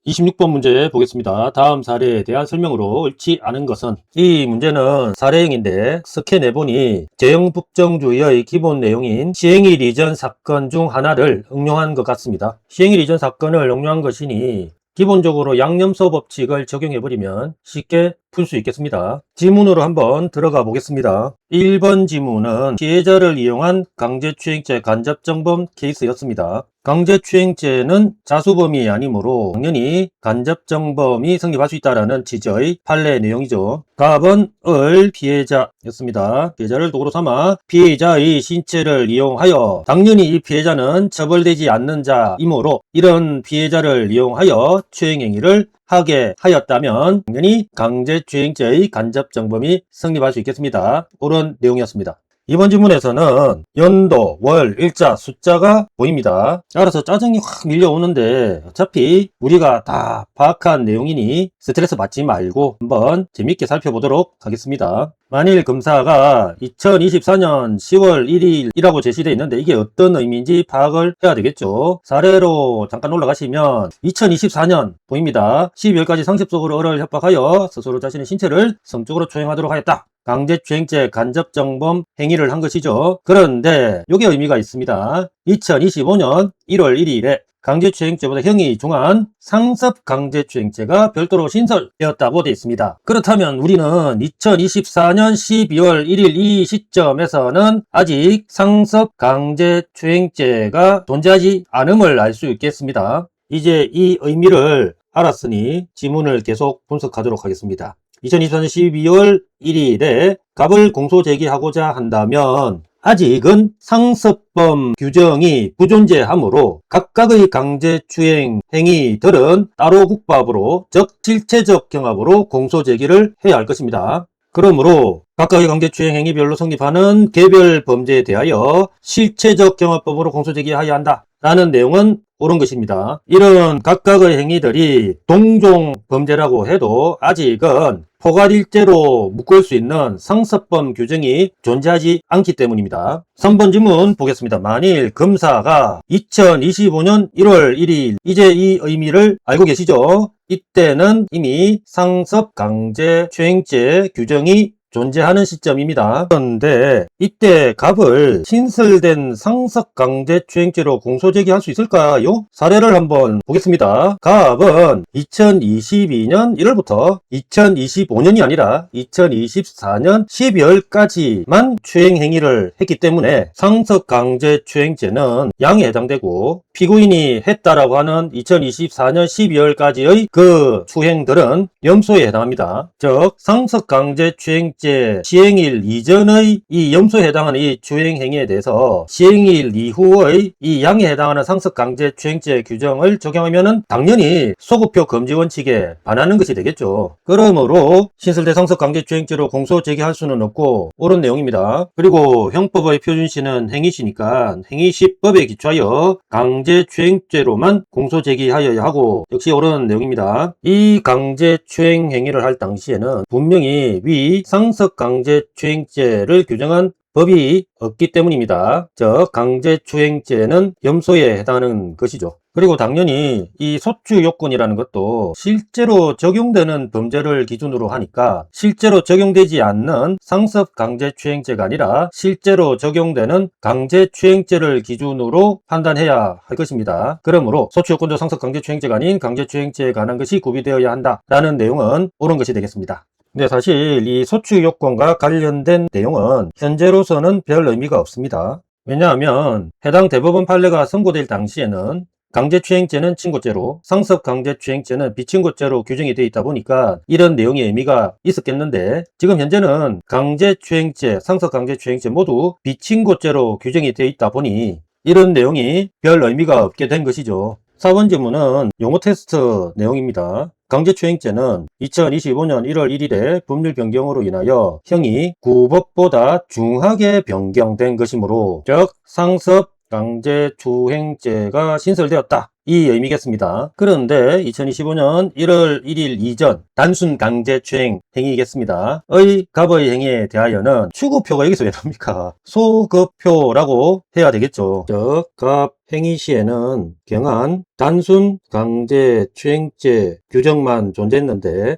26번 문제 보겠습니다. 다음 사례에 대한 설명으로 옳지 않은 것은, 이 문제는 사례형인데 스캔 내본이 제형법정주의의 기본 내용인 시행일 이전 사건 중 하나를 응용한 것 같습니다. 시행일 이전 사건을 응용한 것이니 기본적으로 양념소 법칙을 적용해버리면 쉽게 풀 수 있겠습니다. 지문으로 한번 들어가 보겠습니다. 1번 지문은 피해자를 이용한 강제추행죄 간접정범 케이스였습니다. 강제추행죄는 자수범이 아니므로 당연히 간접정범이 성립할 수 있다는 취지의 판례 내용이죠. 답은 을 피해자였습니다. 피해자를 도구로 삼아 피해자의 신체를 이용하여, 당연히 이 피해자는 처벌되지 않는 자이므로 이런 피해자를 이용하여 추행행위를 하게 하였다면 당연히 강제추행죄의 간접정범이 성립할 수 있겠습니다. 옳은 내용이었습니다. 이번 질문에서는 연도, 월, 일자, 숫자가 보입니다. 따라서 짜증이 확 밀려오는데 어차피 우리가 다 파악한 내용이니 스트레스 받지 말고 한번 재밌게 살펴보도록 하겠습니다. 만일 검사가 2024년 10월 1일이라고 제시되어 있는데 이게 어떤 의미인지 파악을 해야 되겠죠. 사례로 잠깐 올라가시면 2024년 보입니다. 12월까지 상습적으로 을을 협박하여 스스로 자신의 신체를 성적으로 추행하도록 하였다. 강제추행죄 간접정범 행위를 한 것이죠. 그런데 이게 의미가 있습니다. 2025년 1월 1일에 강제추행죄보다 형이 중한 상습강제추행죄가 별도로 신설되었다고 되어 있습니다. 그렇다면 우리는 2024년 12월 1일 이 시점에서는 아직 상습강제추행죄가 존재하지 않음을 알 수 있겠습니다. 이제 이 의미를 알았으니 지문을 계속 분석하도록 하겠습니다. 2024년 12월 1일에 갑을 공소 제기하고자 한다면 아직은 상습범 규정이 부존재하므로 각각의 강제추행 행위들은 따로 국밥으로, 즉 실체적 경합으로 공소 제기를 해야 할 것입니다. 그러므로 각각의 강제추행 행위별로 성립하는 개별 범죄에 대하여 실체적 경합법으로 공소 제기하여야 한다 라는 내용은 옳은 것입니다. 이런 각각의 행위들이 동종 범죄라고 해도 아직은 포괄일죄로 묶을 수 있는 상습범 규정이 존재하지 않기 때문입니다. 3번 질문 보겠습니다. 만일 검사가 2025년 1월 1일, 이제 이 의미를 알고 계시죠? 이때는 이미 상습강제추행죄 규정이 존재하는 시점입니다. 그런데 이때 갑을 신설된 상습강제추행죄로 공소제기할 수 있을까요? 사례를 한번 보겠습니다. 갑은 2022년 1월부터 2025년이 아니라 2024년 12월까지만 추행행위를 했기 때문에 상습강제추행죄는 양에 해당되고, 피고인이 했다라고 하는 2024년 12월까지의 그 추행들은 염소에 해당합니다. 즉 상습강제추행죄 시행일 이전의 이 염소에 해당하는 이 추행행위에 대해서 시행일 이후의 이 양에 해당하는 상습강제추행죄 규정을 적용하면 당연히 소급표 금지 원칙에 반하는 것이 되겠죠. 그러므로 신설된 상습강제추행죄로 공소 제기할 수는 없고 옳은 내용입니다. 그리고 형법의 표준시는 행위시니까 행위시법에 기초하여 강제추행죄로만 공소 제기하여야 하고, 역시 옳은 내용입니다. 이 강제추행 행위를 할 당시에는 분명히 위 상습강제추행죄를 규정한 법이 없기 때문입니다. 즉 강제추행죄는 염소에 해당하는 것이죠. 그리고 당연히 이 소추 요건이라는 것도 실제로 적용되는 범죄를 기준으로 하니까 실제로 적용되지 않는 상습강제추행죄가 아니라 실제로 적용되는 강제추행죄를 기준으로 판단해야 할 것입니다. 그러므로 소추 요건도 상습강제추행죄가 아닌 강제추행죄에 관한 것이 구비되어야 한다라는 내용은 옳은 것이 되겠습니다. 근데 사실 이 소추 요건과 관련된 내용은 현재로서는 별 의미가 없습니다. 왜냐하면 해당 대법원 판례가 선고될 당시에는 강제추행죄는 친고죄로, 상습강제추행죄는 비친고죄로 규정이 되어 있다 보니까 이런 내용의 의미가 있었겠는데, 지금 현재는 강제추행죄, 상습강제추행죄 모두 비친고죄로 규정이 되어 있다 보니 이런 내용이 별 의미가 없게 된 것이죠. 4번 질문은 용어 테스트 내용입니다. 강제추행죄는 2025년 1월 1일에 법률 변경으로 인하여 형이 구법보다 중하게 변경된 것이므로, 즉 상습강제추행죄가 신설되었다, 이 의미겠습니다. 그런데 2025년 1월 1일 이전 단순 강제추행 행위겠습니다. 의 갑의 행위에 대하여는 추구표가 여기서 왜 나옵니까? 소급표라고 해야 되겠죠. 즉 갑 행위 시에는 경한 단순 강제추행죄 규정만 존재했는데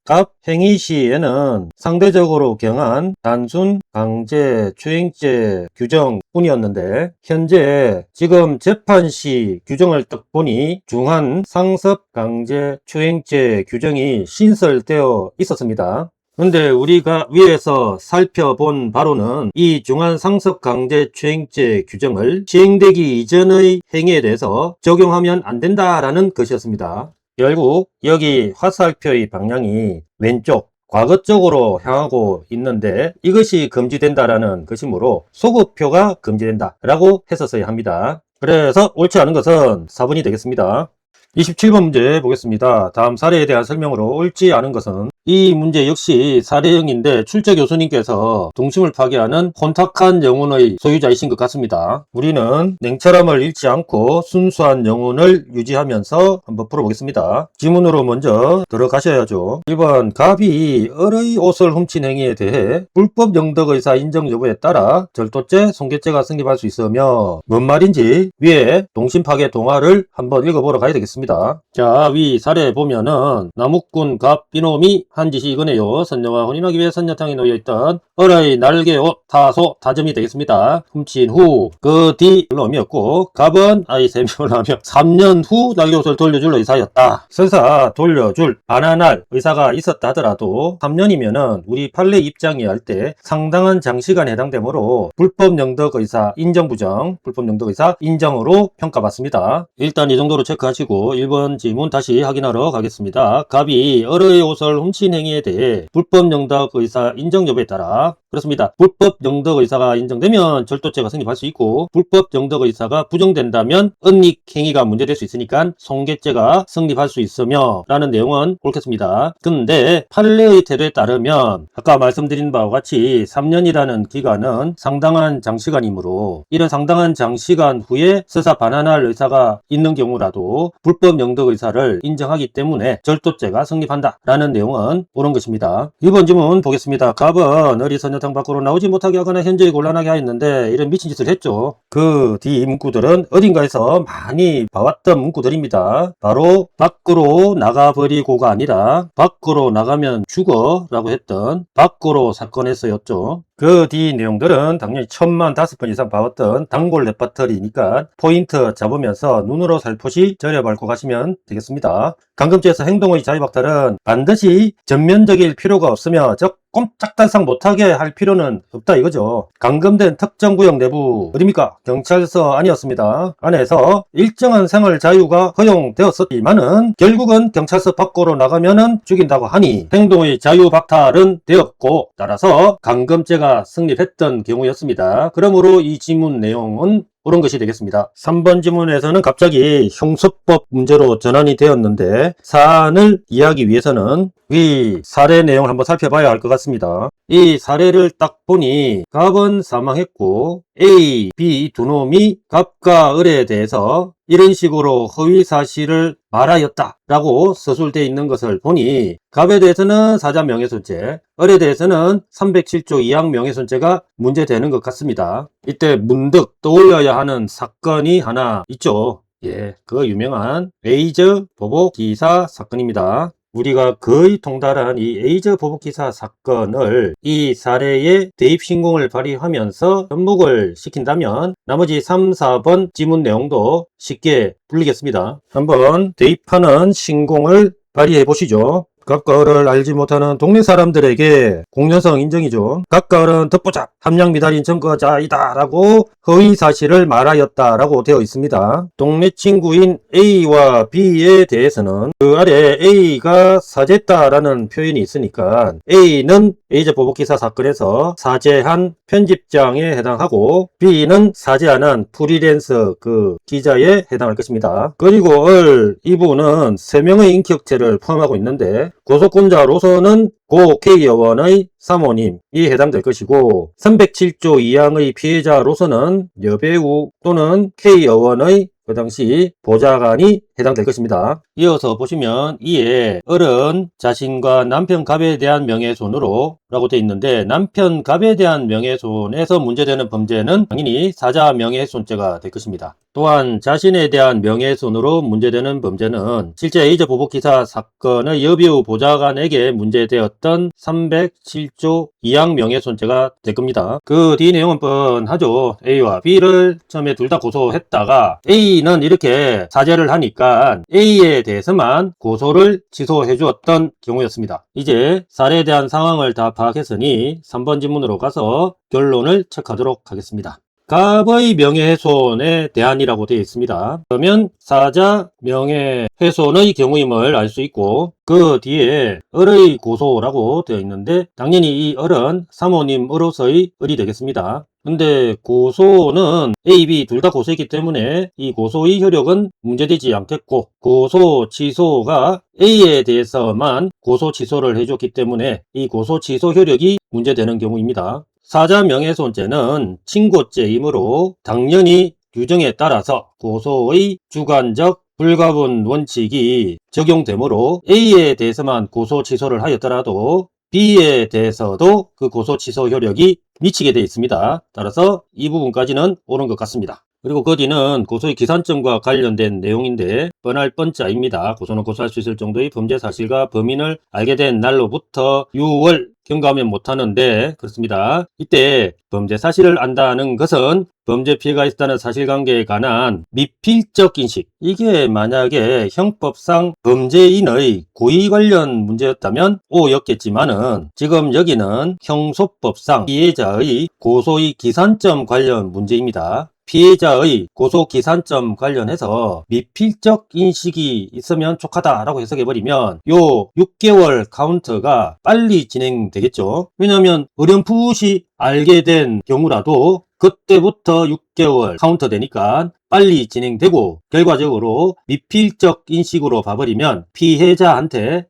갑 행위 시에는 상대적으로 경한 단순 강제추행죄 규정뿐이었는데 현재 지금 재판 시 규정을 딱 보니 중한 상습 강제추행죄 규정이 신설되어 있었습니다. 근데 우리가 위에서 살펴본 바로는 이 중한상습강제추행죄 규정을 시행되기 이전의 행위에 대해서 적용하면 안 된다라는 것이었습니다. 결국 여기 화살표의 방향이 왼쪽 과거 쪽으로 향하고 있는데 이것이 금지된다라는 것이므로 소급표가 금지된다라고 했었어야 합니다. 그래서 옳지 않은 것은 4번이 되겠습니다. 27번 문제 보겠습니다. 다음 사례에 대한 설명으로 옳지 않은 것은 이 문제 역시 사례형인데 출제 교수님께서 동심을 파괴하는 혼탁한 영혼의 소유자이신 것 같습니다. 우리는 냉철함을 잃지 않고 순수한 영혼을 유지하면서 한번 풀어보겠습니다. 지문으로 먼저 들어가셔야죠. 1번 갑이 을의 옷을 훔친 행위에 대해 불법 영덕의사 인정 여부에 따라 절도죄, 손괴죄가 성립할 수 있으며 뭔 말인지 위에 동심 파괴 동화를 한번 읽어보러 가야 되겠습니다. 자, 위 사례 보면은 나무꾼 갑 이놈이 한 짓이 이거네요. 선녀와 혼인하기 위해 선녀탕에 놓여있던 을의 날개 옷 다소 다점이 되겠습니다. 훔친 후 그 뒤 놈이었고 갑은 아이 3명을 하며 3년 후 날개 옷을 돌려줄 의사였다. 설사 돌려줄 반환할 의사가 있었다 하더라도 3년이면은 우리 판례 입장에 할 때 상당한 장시간에 해당되므로 불법 영덕 의사 인정 부정, 불법 영덕 의사 인정으로 평가받습니다. 일단 이 정도로 체크하시고 1번 지문 다시 확인하러 가겠습니다. 갑이 을의 옷을 훔친 행위에 대해 불법 영덕 의사 인정 여부에 따라 그렇습니다. 불법 영덕 의사가 인정되면 절도죄가 성립할 수 있고 불법 영덕 의사가 부정된다면 은닉 행위가 문제될 수 있으니까 손괴죄가 성립할 수 있으며 라는 내용은 옳겠습니다. 근데 판례의 태도에 따르면 아까 말씀드린 바와 같이 3년이라는 기간은 상당한 장시간이므로 이런 상당한 장시간 후에 서사 반환할 의사가 있는 경우라도 불법 영덕 의사를 인정하기 때문에 절도죄가 성립한다 라는 내용은 옳은 것입니다. 2번 질문 보겠습니다. 갑은 을이 선녀탕 밖으로 나오지 못하게 하거나 현저히 곤란하게 하였는데 이런 미친 짓을 했죠. 그 뒤 문구들은 어딘가에서 많이 봐왔던 문구들입니다. 바로 밖으로 나가버리고가 아니라 밖으로 나가면 죽어 라고 했던 밖으로 사건에서였죠. 그 뒤 내용들은 당연히 10,000,000번 이상 봐왔던 단골 레퍼토리니까 포인트 잡으면서 눈으로 살포시 절여밟고 가시면 되겠습니다. 강금죄에서 행동의 자유박탈은 반드시 전면적일 필요가 없으며 꼼짝달싹 못하게 할 필요는 없다 이거죠. 감금된 특정 구역 내부 어딥니까? 경찰서 아니었습니다. 안에서 일정한 생활 자유가 허용되었었지만은 결국은 경찰서 밖으로 나가면은 죽인다고 하니 행동의 자유 박탈은 되었고 따라서 감금죄가 성립했던 경우였습니다. 그러므로 이 지문 내용은 옳은 것이 되겠습니다. 3번 지문에서는 갑자기 형소법 문제로 전환이 되었는데 사안을 이해하기 위해서는 위 사례 내용을 한번 살펴봐야 할 것 같습니다. 이 사례를 딱 보니 갑은 사망했고 A, B 두 놈이 갑과 을에 대해서 이런 식으로 허위 사실을 말하였다 라고 서술되어 있는 것을 보니 갑에 대해서는 사자 명예훼손죄, 을에 대해서는 307조 2항 명예훼손죄가 문제되는 것 같습니다. 이때 문득 떠올려야 하는 사건이 하나 있죠. 예, 그 유명한 에이저 보복 기사 사건입니다. 우리가 거의 통달한 이 에이저 보복기사 사건을 이 사례에 대입신공을 발휘하면서 접목을 시킨다면 나머지 3, 4번 지문 내용도 쉽게 풀리겠습니다. 한번 대입하는 신공을 발휘해 보시죠. 갑과 을을 알지 못하는 동네 사람들에게 공연성 인정이죠. 갑과 을은 듣보잡, 함량 미달인 증거자이다 라고 허위 사실을 말하였다 라고 되어 있습니다. 동네 친구인 A와 B에 대해서는 그 아래 A가 사죄했다 라는 표현이 있으니까 A는 에이저 보복기사 사건에서 사죄한 편집장에 해당하고 B는 사죄 안 한 프리랜서 그 기자에 해당할 것입니다. 그리고 을 이분은 3명의 인격체를 포함하고 있는데 고소권자로서는 고 K여원의 사모님이 해당될 것이고 307조 2항의 피해자로서는 여배우 또는 K여원의 그 당시 보좌관이 해당될 것입니다. 이어서 보시면 이에 을은 자신과 남편 갑에 대한 명예훼손으로 라고 되어 있는데 남편 갑에 대한 명예훼손에서 문제되는 범죄는 당연히 사자 명예훼손죄가 될 것입니다. 또한 자신에 대한 명예훼손으로 문제되는 범죄는 실제 A자 보복기사 사건의 여배우 보좌관에게 문제되었던 307조 2항 명예훼손죄가 될 겁니다. 그 뒤 내용은 뻔하죠. A와 B를 처음에 둘 다 고소했다가 A는 이렇게 사죄를 하니까 A에 대해서만 고소를 취소해 주었던 경우였습니다. 이제 사례에 대한 상황을 다 파악했으니 3번 지문으로 가서 결론을 체크하도록 하겠습니다. 갑의 명예훼손에 대한이라고 되어 있습니다. 그러면 사자 명예훼손의 경우임을 알 수 있고 그 뒤에 을의 고소라고 되어 있는데 당연히 이 을은 사모님으로서의 을이 되겠습니다. 근데 고소는 A, B 둘 다 고소했기 때문에 이 고소의 효력은 문제되지 않겠고 고소 취소가 A에 대해서만 고소 취소를 해줬기 때문에 이 고소 취소 효력이 문제되는 경우입니다. 사자 명예훼손죄는 친고죄이므로 당연히 규정에 따라서 고소의 주관적 불가분 원칙이 적용되므로 A에 대해서만 고소 취소를 하였더라도 B에 대해서도 그 고소 취소 효력이 미치게 되어 있습니다. 따라서 이 부분까지는 옳은 것 같습니다. 그리고 그 뒤는 고소의 기산점과 관련된 내용인데 뻔할 뻔자입니다. 고소는 고소할 수 있을 정도의 범죄 사실과 범인을 알게 된 날로부터 6월 경과하면 못하는데 그렇습니다. 이때 범죄 사실을 안다는 것은 범죄 피해가 있다는 사실관계에 관한 미필적 인식, 이게 만약에 형법상 범죄인의 고의 관련 문제였다면 O였겠지만은 지금 여기는 형소법상 피해자의 고소의 기산점 관련 문제입니다. 피해자의 고소 기산점 관련해서 미필적 인식이 있으면 촉하다라고 해석해버리면 요 6개월 카운트가 빨리 진행되겠죠. 왜냐하면 어렴풋이 알게 된 경우라도 그때부터 6개월 카운트 되니까 빨리 진행되고 결과적으로 미필적 인식으로 봐버리면 피해자한테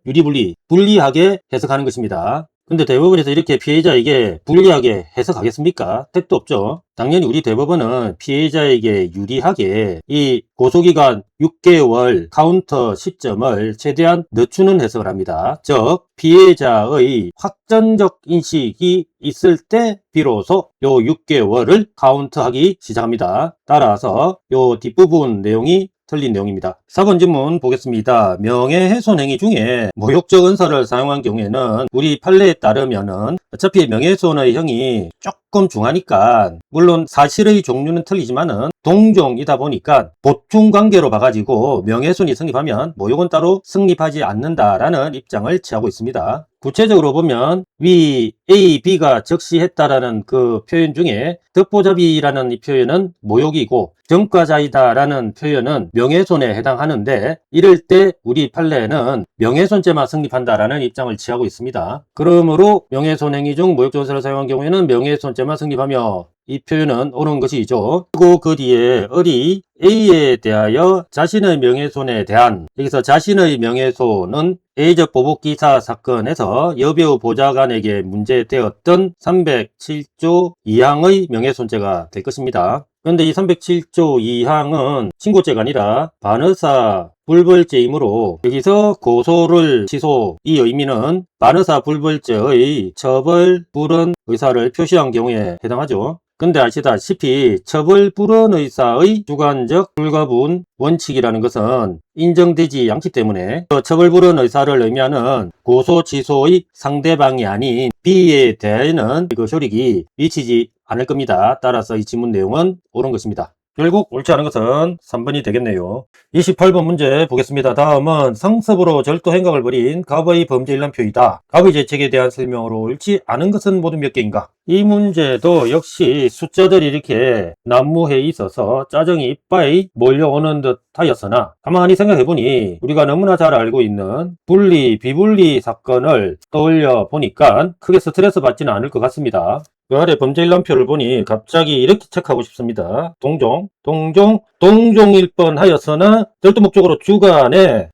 불리하게 해석하는 것입니다. 근데 대법원에서 이렇게 피해자에게 불리하게 해석하겠습니까? 택도 없죠. 당연히 우리 대법원은 피해자에게 유리하게 이 고소기간 6개월 카운터 시점을 최대한 늦추는 해석을 합니다. 즉 피해자의 확정적 인식이 있을 때 비로소 요 6개월을 카운트하기 시작합니다. 따라서 요 뒷부분 내용이 틀린 내용입니다. 4번 질문 보겠습니다. 명예훼손 행위 중에 모욕적 은사를 사용한 경우에는 우리 판례에 따르면은 어차피 명예훼손의 형이 조금 중하니까 물론 사실의 종류는 틀리지만은 동종이다 보니까 보충 관계로 봐가지고 명예훼손이 성립하면 모욕은 따로 성립하지 않는다라는 입장을 취하고 있습니다. 구체적으로 보면 위 A, B가 적시했다라는 그 표현 중에 듣보잡이라는 이 표현은 모욕이고 전과자이다라는 표현은 명예훼손에 해당하는데 이럴 때 우리 판례는 명예훼손죄만 성립한다라는 입장을 취하고 있습니다. 그러므로 명예훼손 행위 중 모욕적 은사를 사용한 경우에는 명예훼손죄만 성립하며 이 표현은 옳은 것이죠. 그리고 그 뒤에 을이 A에 대하여 자신의 명예훼손에 대한, 여기서 자신의 명예훼손은 A적 보복기사 사건에서 여배우 보좌관에게 문제되었던 307조 2항의 명예훼손죄가 될 것입니다. 그런데 이 307조 2항은 친고죄가 아니라 반의사 불벌죄이므로 여기서 고소를 취소, 이 의미는 반의사 불벌죄의 처벌 불은 의사를 표시한 경우에 해당하죠. 근데 아시다시피 처벌 불은 의사의 주관적 불가분 원칙이라는 것은 인정되지 않기 때문에 처벌 불은 의사를 의미하는 고소 취소의 상대방이 아닌 B에 대해는 그 효력이 미치지 않을 겁니다. 따라서 이 지문 내용은 옳은 것입니다. 결국 옳지 않은 것은 3번이 되겠네요. 28번 문제 보겠습니다. 다음은 상습으로 절도 행각을 벌인 갑의 범죄 일람표이다. 갑의 죄책에 대한 설명으로 옳지 않은 것은 모두 몇 개인가? 이 문제도 역시 숫자들이 이렇게 난무해 있어서 짜증이 이빠이 몰려오는 듯 하였으나 가만히 생각해보니 우리가 너무나 잘 알고 있는 분리 비분리 사건을 떠올려 보니까 크게 스트레스 받지는 않을 것 같습니다. 그 아래 범죄 일람표를 보니 갑자기 이렇게 체크하고 싶습니다. 동종일 뻔하였으나 절도 목적으로 주거에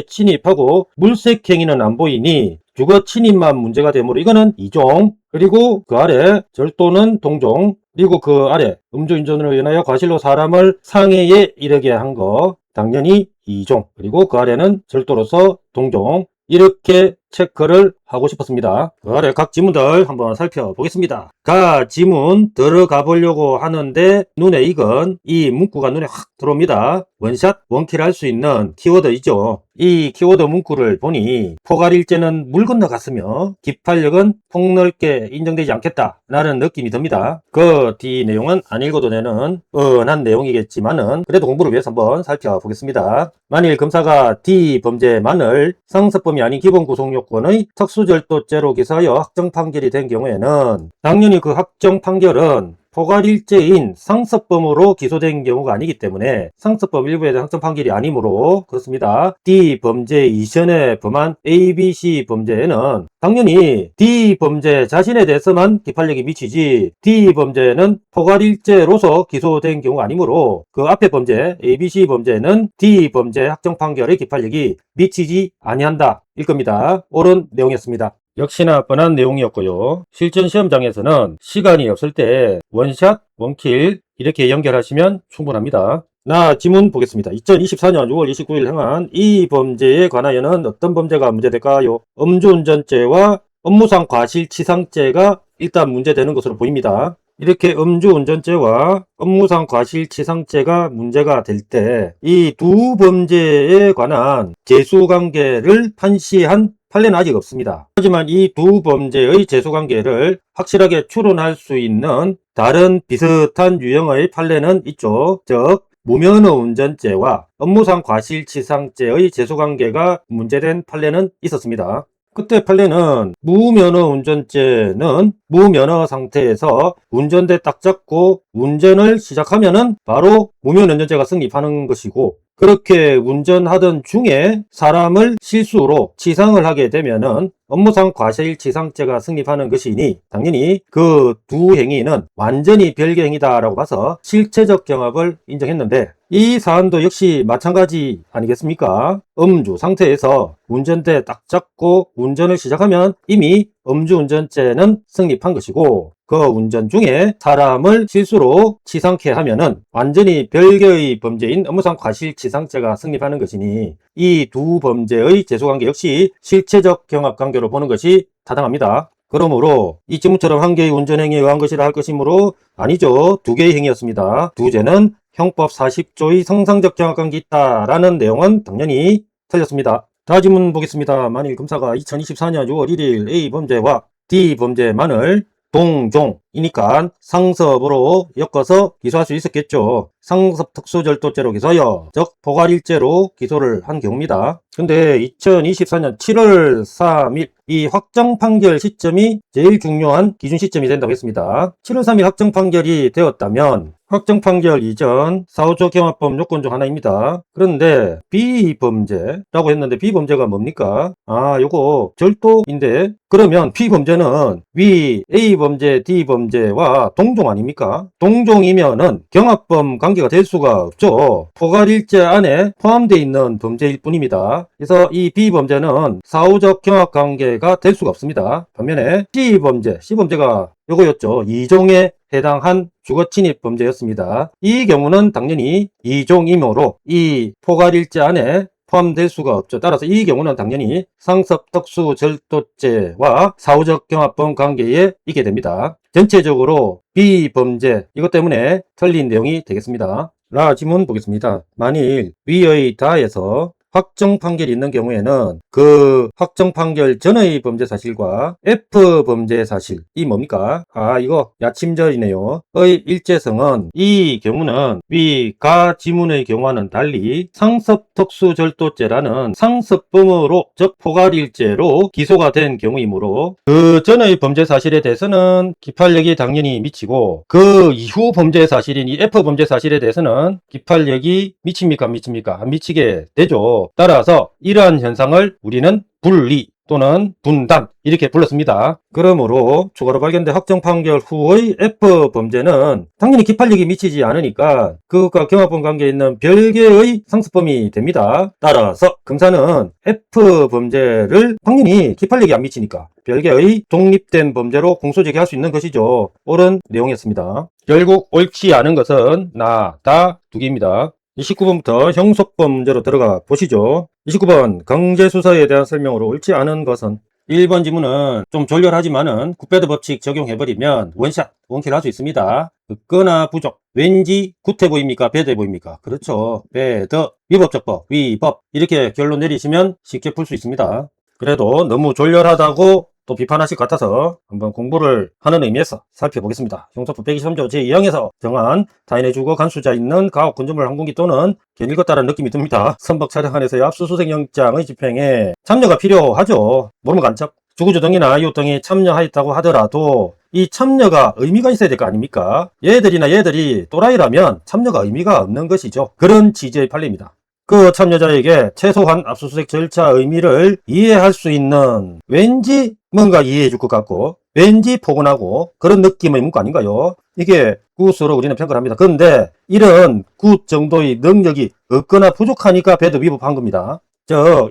침입하고 물색 행위는 안 보이니 주거 침입만 문제가 되므로 이거는 2종. 그리고 그 아래 절도는 동종. 그리고 그 아래 음주운전으로 인하여 과실로 사람을 상해에 이르게 한 거 당연히 2종. 그리고 그 아래는 절도로서 동종. 이렇게 체크를 하고 싶었습니다. 그 아래 각 지문들 한번 살펴보겠습니다. 각 지문 들어가 보려고 하는데 눈에 익은 이 문구가 눈에 확 들어옵니다. 원샷 원킬 할 수 있는 키워드이죠. 이 키워드 문구를 보니 포괄일제는 물 건너갔으며 기판력은 폭넓게 인정되지 않겠다 라는 느낌이 듭니다. 그 뒤 내용은 안 읽어도 되는 뻔한 내용이겠지만은 그래도 공부를 위해서 한번 살펴보겠습니다. 만일 검사가 D 범죄만을 상습범이 아닌 기본구속요건의 특수절도죄로 기소하여 확정 판결이 된 경우에는 당연히 그 확정 판결은 포괄일제인 상습범으로 기소된 경우가 아니기 때문에 상습범 일부에 대한 확정 판결이 아니므로 그렇습니다. D 범죄 이전에 범한 A, B, C 범죄에는 당연히 D 범죄 자신에 대해서만 기판력이 미치지 D 범죄는 포괄일제로서 기소된 경우가 아니므로 그 앞에 범죄 A, B, C 범죄는 D 범죄 확정 판결의 기판력이 미치지 아니한다 일 겁니다. 옳은 내용이었습니다. 역시나 뻔한 내용이었고요. 실전 시험장에서는 시간이 없을 때 원샷, 원킬 이렇게 연결하시면 충분합니다. 지문 보겠습니다. 2024년 6월 29일 행한 이 범죄에 관하여는 어떤 범죄가 문제될까요? 음주운전죄와 업무상 과실치상죄가 일단 문제되는 것으로 보입니다. 이렇게 음주운전죄와 업무상 과실치상죄가 문제가 될 때 이 두 범죄에 관한 재수관계를 판시한 판례는 아직 없습니다. 하지만 이 두 범죄의 재수관계를 확실하게 추론할 수 있는 다른 비슷한 유형의 판례는 있죠. 즉 무면허 운전죄와 업무상 과실치상죄의 재수관계가 문제된 판례는 있었습니다. 그때 판례는 무면허 운전죄는 무면허 상태에서 운전대 딱 잡고 운전을 시작하면은 바로 무면허 운전죄가 성립하는 것이고, 그렇게 운전하던 중에 사람을 실수로 치상을 하게 되면은 업무상 과실치상죄가 성립하는 것이니 당연히 그 두 행위는 완전히 별개 행위다라고 봐서 실체적 경합을 인정했는데, 이 사안도 역시 마찬가지 아니겠습니까? 음주 상태에서 운전대 딱 잡고 운전을 시작하면 이미 음주운전죄는 성립한 것이고, 그 운전 중에 사람을 실수로 치상케 하면은 완전히 별개의 범죄인 업무상 과실치상죄가 성립하는 것이니 이 두 범죄의 재수관계 역시 실체적 경합관계로 보는 것이 타당합니다. 그러므로 이 지문처럼 한 개의 운전행위에 의한 것이라 할 것이므로 아니죠. 두 개의 행위였습니다. 두 죄는 형법 40조의 성상적 경합관계 있다라는 내용은 당연히 틀렸습니다. 다음 지문 보겠습니다. 만일 검사가 2024년 6월 1일 A 범죄와 D 범죄만을 동종이니까 상습으로 엮어서 기소할 수 있었겠죠. 상습 특수절도죄로 기소하여 즉 포괄일죄로 기소를 한 경우입니다. 근데 2024년 7월 3일 이 확정 판결 시점이 제일 중요한 기준 시점이 된다고 했습니다. 7월 3일 확정 판결이 되었다면 확정 판결 이전 사후조 경합범 요건 중 하나입니다. 그런데 비범죄라고 했는데 비범죄가 뭡니까? 요거 절도인데, 그러면 비범죄는 위 A범죄, D범죄와 동종 아닙니까? 동종이면은 경합범 관계가 될 수가 없죠. 포괄일죄 안에 포함되어 있는 범죄일 뿐입니다. 그래서 이 비범죄는 사후적 경합관계가 될 수가 없습니다. 반면에 C범죄가 요거였죠. 2종에 해당한 주거침입 범죄였습니다. 이 경우는 당연히 2종이므로 이 포괄일죄 안에 포함될 수가 없죠. 따라서 이 경우는 당연히 상습 특수절도죄와 사후적 경합범 관계에 있게 됩니다. 전체적으로 비범죄, 이것 때문에 틀린 내용이 되겠습니다. 지문 보겠습니다. 만일 위의 다에서 확정 판결이 있는 경우에는 그 확정 판결 전의 범죄 사실과 F 범죄 사실, 이 뭡니까? 이거 야침절이네요. 의 일제성은 이 경우는 위 가 지문의 경우와는 달리 상습 특수절도죄라는 상습범으로 즉 포괄일죄로 기소가 된 경우이므로 그 전의 범죄 사실에 대해서는 기판력이 당연히 미치고, 그 이후 범죄 사실인 이 F 범죄 사실에 대해서는 기판력이 미칩니까? 안 미칩니까? 안 미치게 되죠. 따라서 이러한 현상을 우리는 분리 또는 분단 이렇게 불렀습니다. 그러므로 추가로 발견된 확정 판결 후의 F 범죄는 당연히 기판력이 미치지 않으니까 그것과 경합범 관계에 있는 별개의 상습범이 됩니다. 따라서 검사는 F 범죄를 당연히 기판력이 안 미치니까 별개의 독립된 범죄로 공소제기할 수 있는 것이죠. 옳은 내용이었습니다. 결국 옳지 않은 것은 다 두 개입니다. 29번부터 형속범 문제로 들어가 보시죠. 29번 강제수사에 대한 설명으로 옳지 않은 것은 1번 지문은 좀 졸렬하지만은 굿배드 법칙 적용해버리면 원샷, 원킬 할 수 있습니다. 없거나 부족. 왠지 굿해 보입니까? 배드해 보입니까? 그렇죠. 배드, 위법적법, 위법. 이렇게 결론 내리시면 쉽게 풀 수 있습니다. 그래도 너무 졸렬하다고 또 비판하실 것 같아서 한번 공부를 하는 의미에서 살펴보겠습니다. 형사법 123조 제2항에서 정한 타인의 주거 간수자 있는 가옥 건조물 항공기 또는 괜히 읽었다는 느낌이 듭니다. 선박 차량 안에서의 압수수색 영장의 집행에 참여가 필요하죠. 모르면 간첩. 주구조 등이나 이웃 등이 참여하였다고 하더라도 이 참여가 의미가 있어야 될 거 아닙니까? 얘들이 또라이라면 참여가 의미가 없는 것이죠. 그런 취지의 판례입니다. 그 참여자에게 최소한 압수수색 절차 의미를 이해할 수 있는 왠지 뭔가 이해해 줄 것 같고 왠지 포근하고 그런 느낌의 문구 아닌가요? 이게 굿으로 우리는 평가를 합니다. 그런데 이런 굿 정도의 능력이 없거나 부족하니까 배드 위법한 겁니다.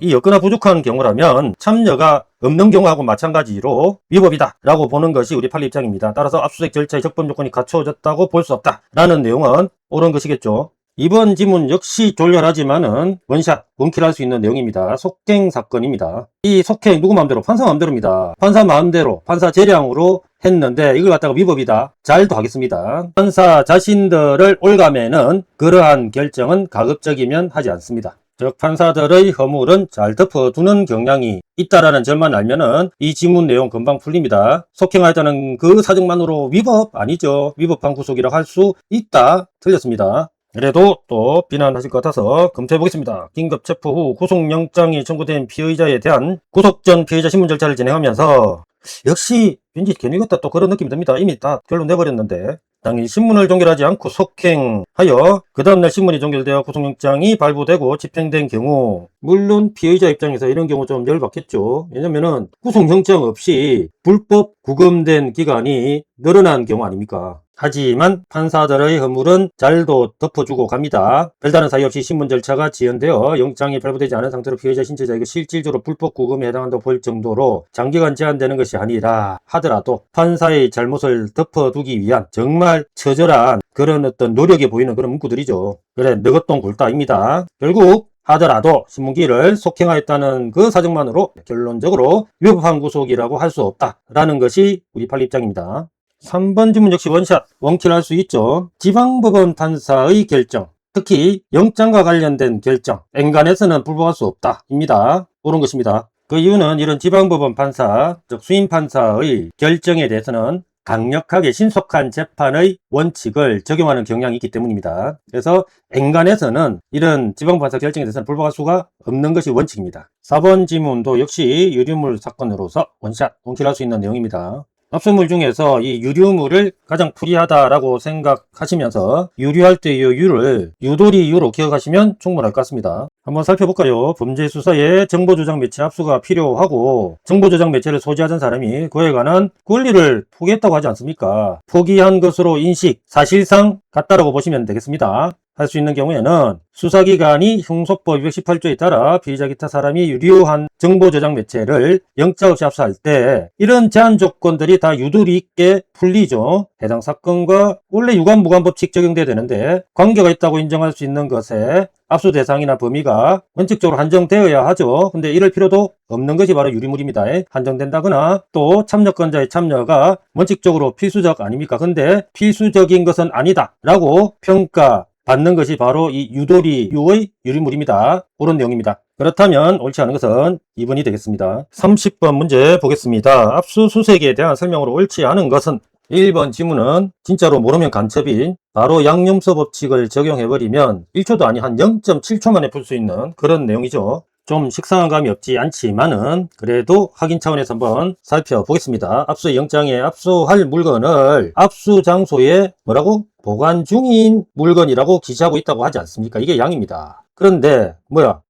이 없거나 부족한 경우라면 참여가 없는 경우하고 마찬가지로 위법이다 라고 보는 것이 우리 판례 입장입니다. 따라서 압수수색 절차의 적법 요건이 갖춰졌다고 볼 수 없다 라는 내용은 옳은 것이겠죠. 이번 지문 역시 졸렬하지만은 원샷, 원킬 할 수 있는 내용입니다. 속행 사건입니다. 이 속행 누구 마음대로? 판사 마음대로입니다. 판사 마음대로, 판사 재량으로 했는데 이걸 갖다가 위법이다. 잘도 하겠습니다. 판사 자신들을 올가매는 그러한 결정은 가급적이면 하지 않습니다. 즉 판사들의 허물은 잘 덮어두는 경향이 있다라는 점만 알면은 이 지문 내용 금방 풀립니다. 속행하였다는 그 사정만으로 위법 아니죠. 위법한 구속이라고 할 수 있다. 틀렸습니다. 그래도 또 비난하실 것 같아서 검토해 보겠습니다. 긴급 체포 후 구속영장이 청구된 피의자에 대한 구속 전 피의자 신문 절차를 진행하면서 역시 왠지 괜히 같다 또 그런 느낌이 듭니다. 이미 다 결론 내버렸는데 당일 신문을 종결하지 않고 속행하여 그 다음날 신문이 종결되어 구속영장이 발부되고 집행된 경우 물론 피의자 입장에서 이런 경우 좀 열받겠죠. 왜냐면은 구속영장 없이 불법 구금된 기간이 늘어난 경우 아닙니까? 하지만 판사들의 허물은 잘도 덮어주고 갑니다. 별다른 사유 없이 신문 절차가 지연되어 영장이 발부되지 않은 상태로 피의자 신체자에게 실질적으로 불법 구금에 해당한다고 볼 정도로 장기간 제한되는 것이 아니라 하더라도 판사의 잘못을 덮어두기 위한 정말 처절한 그런 어떤 노력이 보이는 그런 문구들이죠. 그래, 너것동 골다입니다. 결국 하더라도 신문기를 속행하였다는 그 사정만으로 결론적으로 위법한 구속이라고 할 수 없다라는 것이 우리 판례 입장입니다. 3번 지문 역시 원샷, 원킬 할 수 있죠. 지방법원 판사의 결정, 특히 영장과 관련된 결정, 엔간해서는 불법할 수 없다 입니다. 옳은 것입니다. 그 이유는 이런 지방법원 판사, 즉 수임 판사의 결정에 대해서는 강력하게 신속한 재판의 원칙을 적용하는 경향이 있기 때문입니다. 그래서 엔간해서는 이런 지방판사 결정에 대해서는 불법할 수가 없는 것이 원칙입니다. 4번 지문도 역시 유류물 사건으로서 원샷, 원킬 할 수 있는 내용입니다. 압수물 중에서 이 유류물을 가장 불이하다라고 생각하시면서 유류할 때의 유를 유도리 유로 기억하시면 충분할 것 같습니다. 한번 살펴볼까요? 범죄 수사에 정보조작 매체 압수가 필요하고 정보조작 매체를 소지하던 사람이 그에 관한 권리를 포기했다고 하지 않습니까? 포기한 것으로 인식, 사실상 같다라고 보시면 되겠습니다. 할 수 있는 경우에는 수사기관이 형소법 218조에 따라 피의자 기타 사람이 유류한 정보저장 매체를 영장 없이 압수할 때 이런 제한 조건들이 다 유도리 있게 풀리죠. 해당 사건과 원래 유관무관 법칙 적용돼야 되는데 관계가 있다고 인정할 수 있는 것에 압수 대상이나 범위가 원칙적으로 한정되어야 하죠. 근데 이럴 필요도 없는 것이 바로 유리물입니다. 한정된다거나 또 참여권자의 참여가 원칙적으로 필수적 아닙니까? 근데 필수적인 것은 아니다 라고 평가 받는 것이 바로 이 유도리유의 유리물입니다. 옳은 내용입니다. 그렇다면 옳지 않은 것은 2번이 되겠습니다. 30번 문제 보겠습니다. 압수수색에 대한 설명으로 옳지 않은 것은 1번 지문은 진짜로 모르면 간첩인 바로 양념서 법칙을 적용해버리면 1초도 아니 한 0.7초 만에 풀 수 있는 그런 내용이죠. 좀 식상한 감이 없지 않지만은 그래도 확인 차원에서 한번 살펴보겠습니다. 압수 영장에 압수할 물건을 압수 장소에 뭐라고? 보관 중인 물건이라고 기재하고 있다고 하지 않습니까? 이게 양입니다. 그런데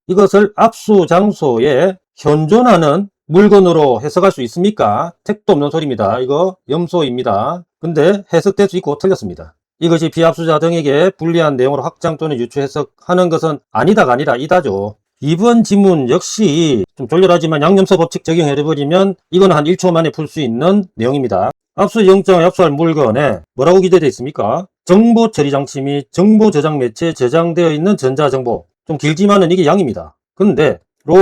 이것을 압수 장소에 현존하는 물건으로 해석할 수 있습니까? 택도 없는 소리입니다. 이거 염소입니다. 근데 해석될 수 있고 틀렸습니다. 이것이 비압수자 등에게 불리한 내용으로 확장 또는 유추 해석하는 것은 아니다가 아니라 이다죠. 이번 지문 역시 좀 졸렬하지만 양념서 법칙 적용해버리면 이건 한 1초 만에 풀 수 있는 내용입니다. 압수영장을 압수할 물건에 뭐라고 기재되어 있습니까? 정보 처리 장치 및 정보 저장 매체에 저장되어 있는 전자정보. 좀 길지만은 이게 양입니다. 그런데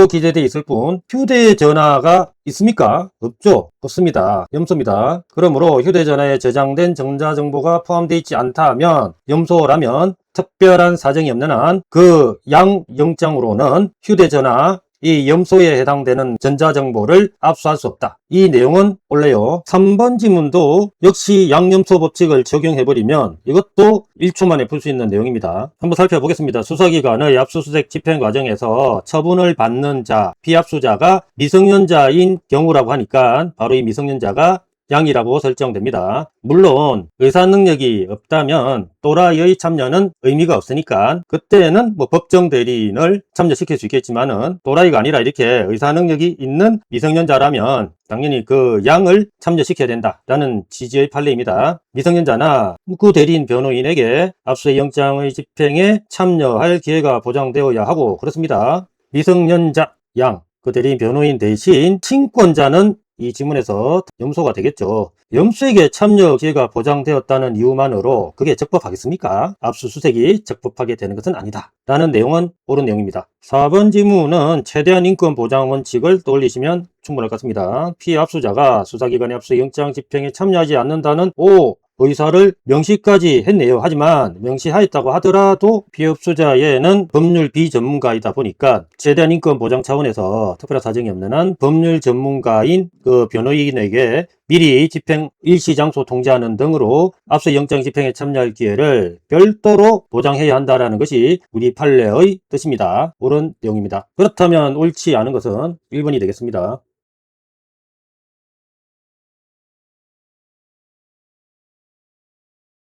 기재되어 있을 뿐 휴대전화가 있습니까? 없죠. 없습니다. 염소입니다. 그러므로 휴대전화에 저장된 전자정보가 포함되어 있지 않다면 염소라면 특별한 사정이 없는 한 그 양영장으로는 휴대전화 이 염소에 해당되는 전자정보를 압수할 수 없다. 이 내용은 원래요. 3번 지문도 역시 양염소 법칙을 적용해버리면 이것도 1초 만에 풀 수 있는 내용입니다. 한번 살펴보겠습니다. 수사기관의 압수수색 집행 과정에서 처분을 받는 자, 피압수자가 미성년자인 경우라고 하니까 바로 이 미성년자가 양이라고 설정됩니다. 물론 의사 능력이 없다면 또라이의 참여는 의미가 없으니까 그때는 법정 대리인을 참여시킬 수 있겠지만은 또라이가 아니라 이렇게 의사 능력이 있는 미성년자라면 당연히 그 양을 참여시켜야 된다라는 취지의 판례입니다. 미성년자나 그 대리인 변호인에게 압수수색 영장의 집행에 참여할 기회가 보장되어야 하고 그렇습니다. 미성년자 양, 그 대리인 변호인 대신 친권자는 이 지문에서 염소가 되겠죠. 염소에게 참여 기회가 보장되었다는 이유만으로 그게 적법하겠습니까? 압수수색이 적법하게 되는 것은 아니다 라는 내용은 옳은 내용입니다. 4번 지문은 최대한 인권 보장 원칙을 떠올리시면 충분할 것 같습니다. 피해 압수자가 수사기관의 압수영장 집행에 참여하지 않는다는 의사를 명시까지 했네요. 하지만 명시하였다고 하더라도 피업수자에는 법률 비전문가이다 보니까 최대한 인권 보장 차원에서 특별한 사정이 없는 한 법률 전문가인 그 변호인에게 미리 집행 일시 장소 통지하는 등으로 압수영장 집행에 참여할 기회를 별도로 보장해야 한다는 것이 우리 판례의 뜻입니다. 옳은 내용입니다. 그렇다면 옳지 않은 것은 1번이 되겠습니다.